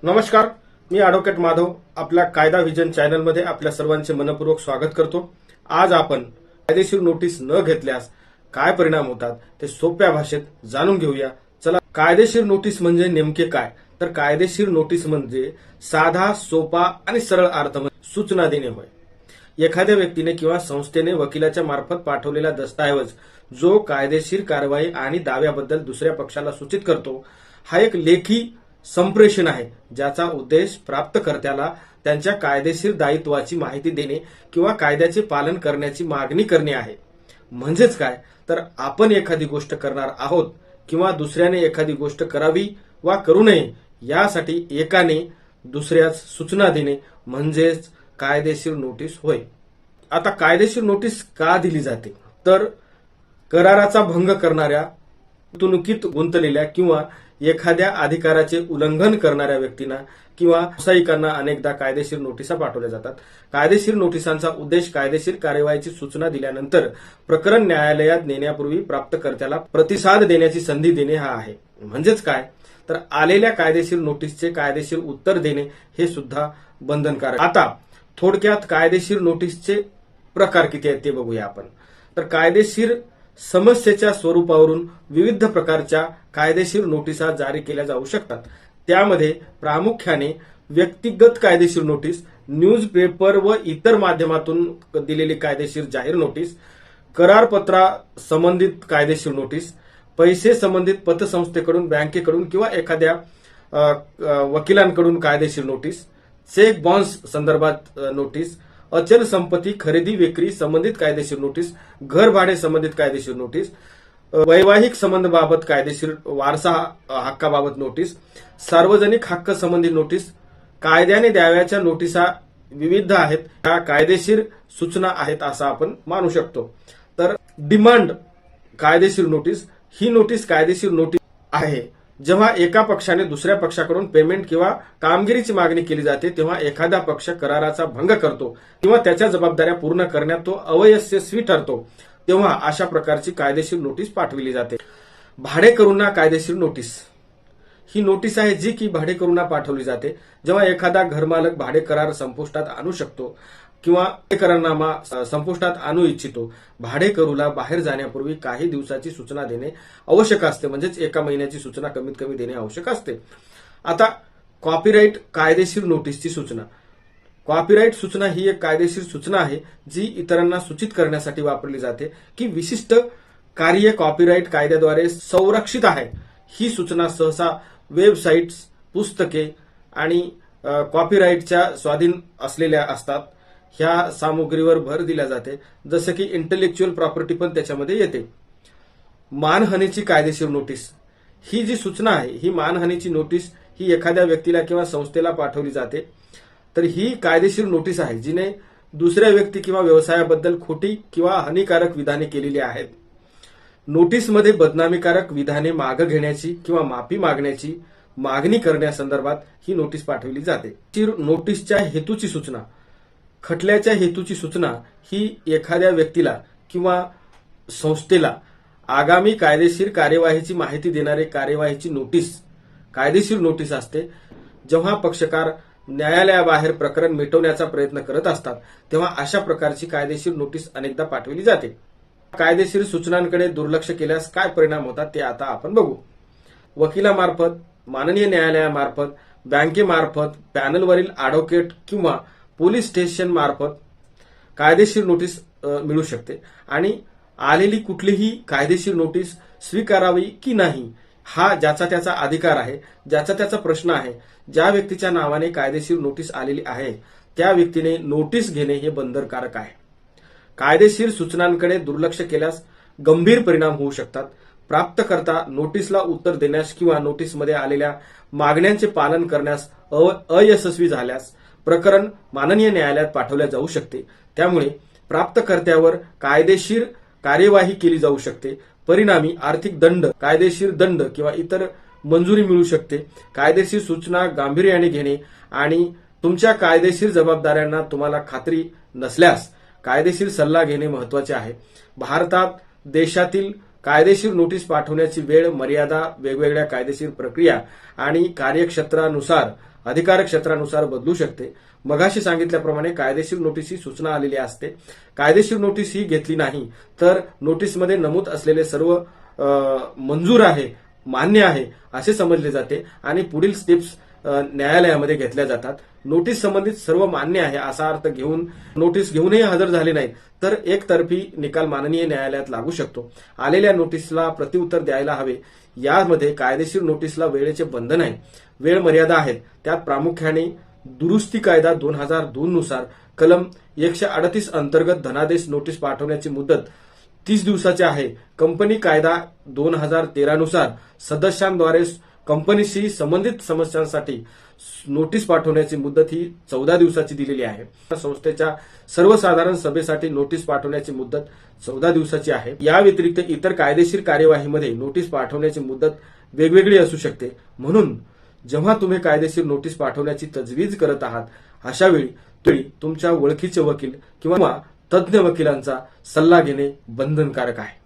नमस्कार, मी ॲडव्होकेट माधव आपल्या कायदा व्हिजन चॅनलमध्ये आपल्या सर्वांचे मनपूर्वक स्वागत करतो। आज आपण कायदेशीर नोटीस न घेतल्यास काय परिणाम होतात ते सोप्या भाषेत जाणून घेऊया। चला, कायदेशीर नोटीस म्हणजे नेमके काय? तर कायदेशीर नोटीस म्हणजे साधा, सोपा आणि सरळ अर्थ सूचना देणे होय। एखाद्या व्यक्तीने किंवा संस्थेने वकिलाच्या मार्फत पाठवलेला दस्तऐवज जो कायदेशीर कारवाई आणि दाव्याबद्दल दुसऱ्या पक्षाला सूचित करतो, हा एक लेखी संप्रेषण आहे, ज्याचा उद्देश प्राप्तकर्त्याला त्यांच्या कायदेशीर दायित्वाची माहिती देणे किंवा कायद्याचे पालन करण्याची मागणी करणे आहे। म्हणजेच काय, तर आपण एखादी गोष्ट करणार आहोत किंवा दुसऱ्याने एखादी गोष्ट करावी वा करू नये यासाठी एकाने दुसऱ्यास सूचना देणे म्हणजेच कायदेशीर नोटीस होय। आता कायदेशीर नोटीस का दिली जाते? तर कराराचा भंग करणाऱ्या, गुंतवणुकीत गुंतलेल्या किंवा एखाद्या अधिकाराचे उल्लंघन करणाऱ्या व्यक्तींना किंवा व्यावसायिकांना अनेकदा कायदेशीर नोटिसा पाठवल्या जातात। कायदेशीर नोटिसांचा उद्देश कायदेशीर कार्यवाहीची सूचना दिल्यानंतर प्रकरण न्यायालयात नेण्यापूर्वी प्राप्तकर्त्याला प्रतिसाद देण्याची संधी देणे हा आहे। म्हणजेच काय, तर आलेल्या कायदेशीर नोटीसचे कायदेशीर उत्तर देणे हे सुद्धा बंधनकारक। आता थोडक्यात कायदेशीर नोटीसचे प्रकार किती आहेत ते बघूया आपण। तर कायदेशीर समस्येच्या स्वरूपावरून विविध प्रकारच्या कायदेशीर नोटिसा जारी केल्या जाऊ शकतात। त्यामध्ये प्रामुख्याने व्यक्तिगत कायदेशीर नोटीस, न्यूज पेपर व इतर माध्यमातून दिलेली कायदेशीर जाहीर नोटीस, करारपत्रा संबंधित कायदेशीर नोटीस, पैसे संबंधित पतसंस्थेकडून, बँकेकडून किंवा एखाद्या वकिलांकडून कायदेशीर नोटीस, चेक बाउन्स संदर्भात नोटीस, अचल संपत्ती खरेदी विक्री संबंधित कायदेशीर नोटीस, घर भाडे संबंधित कायदेशीर नोटीस, वैवाहिक संबंधाबाबत कायदेशीर वारसा हक्काबाबत नोटीस, सार्वजनिक हक्क संबंधी नोटीस, कायद्याने द्यावयाच्या नोटिसा विविध आहेत, त्या कायदेशीर सूचना आहेत असं आपण मानू शकतो। तर डिमांड कायदेशीर नोटीस ही नोटीस कायदेशीर नोटीस आहे जेव्हा एका पक्षाने दुसऱ्या पक्षाकडून पेमेंट किंवा कामगिरीची मागणी केली जाते, तेव्हा एखादा पक्ष कराराचा भंग करतो किंवा त्याच्या जबाबदाऱ्या पूर्ण करण्यात तो अयशस्वी ठरतो, तेव्हा अशा प्रकारची कायदेशीर नोटीस पाठविली जाते। भाडेकरूंना कायदेशीर नोटीस ही नोटीस आहे जी की भाडेकरूंना पाठवली जाते जेव्हा एखादा घरमालक भाडे करार संपुष्टात आणू शकतो किंवा करारनामा संपुष्टात आणू इच्छितो। भाडेकरूला बाहेर जाण्यापूर्वी काही दिवसाची सूचना देणे आवश्यक असते, म्हणजेच एका महिन्याची सूचना कमीत कमी देणे आवश्यक असते। आता कॉपीराइट कायदेशीर नोटीसची सूचना। कॉपीराइट सूचना ही एक कायदेशीर सूचना आहे जी इतरांना सूचित करण्यासाठी वापरली जाते की विशिष्ट कार्य कॉपीराइट कायद्याद्वारे संरक्षित आहे। ही सूचना सहसा वेबसाईट्स, पुस्तके आणि कॉपीराइटच्या स्वाधीन असलेल्या असतात। ह्या सामुग्रीवर भर दिला जाते, जसे की इंटेलेक्च्युअल प्रॉपर्टी पण त्याच्यामध्ये येते। मानहानीची कायदेशीर नोटीस ही जी सूचना आहे, ही मानहानीची नोटीस ही एखाद्या व्यक्तीला किंवा संस्थेला पाठवली जाते। तर ही कायदेशीर नोटीस आहे जिने दुसऱ्या व्यक्ती किंवा व्यवसायाबद्दल खोटी किंवा हानिकारक विधाने केलेली आहेत। नोटीसमध्ये बदनामीकारक विधाने मागे घेण्याची किंवा माफी मागण्याची मागणी करण्यासंदर्भात ही नोटीस पाठवली जाते। नोटीसच्या हेतूची सूचना। खटल्याच्या हेतूची सूचना ही एखाद्या व्यक्तीला किंवा संस्थेला आगामी कायदेशीर कार्यवाहीची माहिती देणारे कार्यवाहीची नोटीस कायदेशीर नोटीस असते। जेव्हा पक्षकार न्यायालयाबाहेर प्रकरण मिटवण्याचा प्रयत्न करत असतात, तेव्हा अशा प्रकारची कायदेशीर नोटीस अनेकदा पाठवली जाते। कायदेशीर सूचनांकडे दुर्लक्ष केल्यास काय परिणाम होतात ते आता आपण बघू। वकिलामार्फत, माननीय न्यायालयामार्फत, बँकेमार्फत, पॅनलवरील ॲडव्होकेट किंवा पोलीस स्टेशन मार्फत कायदेशीर नोटीस मिळू शकते आणि आलेली कुठलीही कायदेशीर नोटीस स्वीकारावी की नाही हा ज्याचा त्याचा अधिकार आहे, ज्याचा त्याचा प्रश्न आहे। ज्या व्यक्तीच्या नावाने कायदेशीर नोटीस आलेली आहे त्या व्यक्तीने नोटीस घेणे हे बंधनकारक आहे। कायदेशीर सूचनांकडे दुर्लक्ष केल्यास गंभीर परिणाम होऊ शकतात। प्राप्तकर्ता नोटीसला उत्तर देण्यास किंवा नोटीसमध्ये आलेल्या मागण्यांचे पालन करण्यास अयशस्वी झाल्यास प्रकरण माननीय न्यायालयात पाठवले जाऊ शकते। त्यामुळे प्राप्तकर्त्यावर कायदेशीर कार्यवाही केली जाऊ शकते। परिणामी आर्थिक दंड, कायदेशीर दंड किंवा इतर मंजुरी मिळू शकते। कायदेशीर सूचना गांभीर्याने घेणे आणि तुमच्या कायदेशीर जबाबदाऱ्यांना तुम्हाला खात्री नसल्यास कायदेशीर सल्ला घेणे महत्त्वाचे आहे। भारतात देशातील कायदेशीर नोटीस पाठवण्याची वेळ, मर्यादा, वेगवेगळ्या कायदेशीर प्रक्रिया आणि कार्यक्षेत्रानुसार अधिकार क्षेत्रानुसार बदलू शकते. मगाशी सांगितल्याप्रमाणे कायदेशीर नोटीस ही सूचना आलेली असते. कायदेशीर नोटीस ही घेतली नाही तर नोटीसमध्ये नमूद असलेले सर्व मंजूर आहे, मान्य आहे असे समजले जाते आणि पुढील स्टेप्स न्यायालयामध्ये घेतल्या जातात. नोटीस संबंधित सर्व मान्य आहे असा अर्थ घेऊन नोटीस घेऊनही हजर झाले नाहीत तर एकतर्फी निकाल माननीय न्यायालयात लागू शकतो. आलेल्या नोटीसला प्रत्युत्तर द्यायला हवे. यामध्ये कायदेशीर नोटीसला वेळेचे बंधन आहे, वेळ मर्यादा आहेत. त्यात प्रामुख्याने दुरुस्ती कायदा 2002 नुसार कलम 138 अंतर्गत धनादेश नोटीस पाठवण्याची मुदत 30 दिवसाची आहे. कंपनी कायदा 2013 नुसार सदस्यांद्वारे कंपनीशी संबंधित समस्यांसाठी नोटीस पाठवण्याची मुदत ही 14 दिवसाची दिलेली आहे. संस्थेच्या सर्वसाधारण सभेसाठी नोटीस पाठवण्याची मुदत 14 दिवसाची आहे. या व्यतिरिक्त इतर कायदेशीर कार्यवाहीमध्ये नोटीस पाठवण्याची मुदत वेगवेगळी असू शकते. म्हणून जेव्हा तुम्ही कायदेशीर नोटीस पाठवण्याची तजवीज करत आहात अशा वेळी तुमच्या ओळखीचे वकील किंवा तज्ज्ञ वकिलांचा सल्ला घेणे बंधनकारक आहे.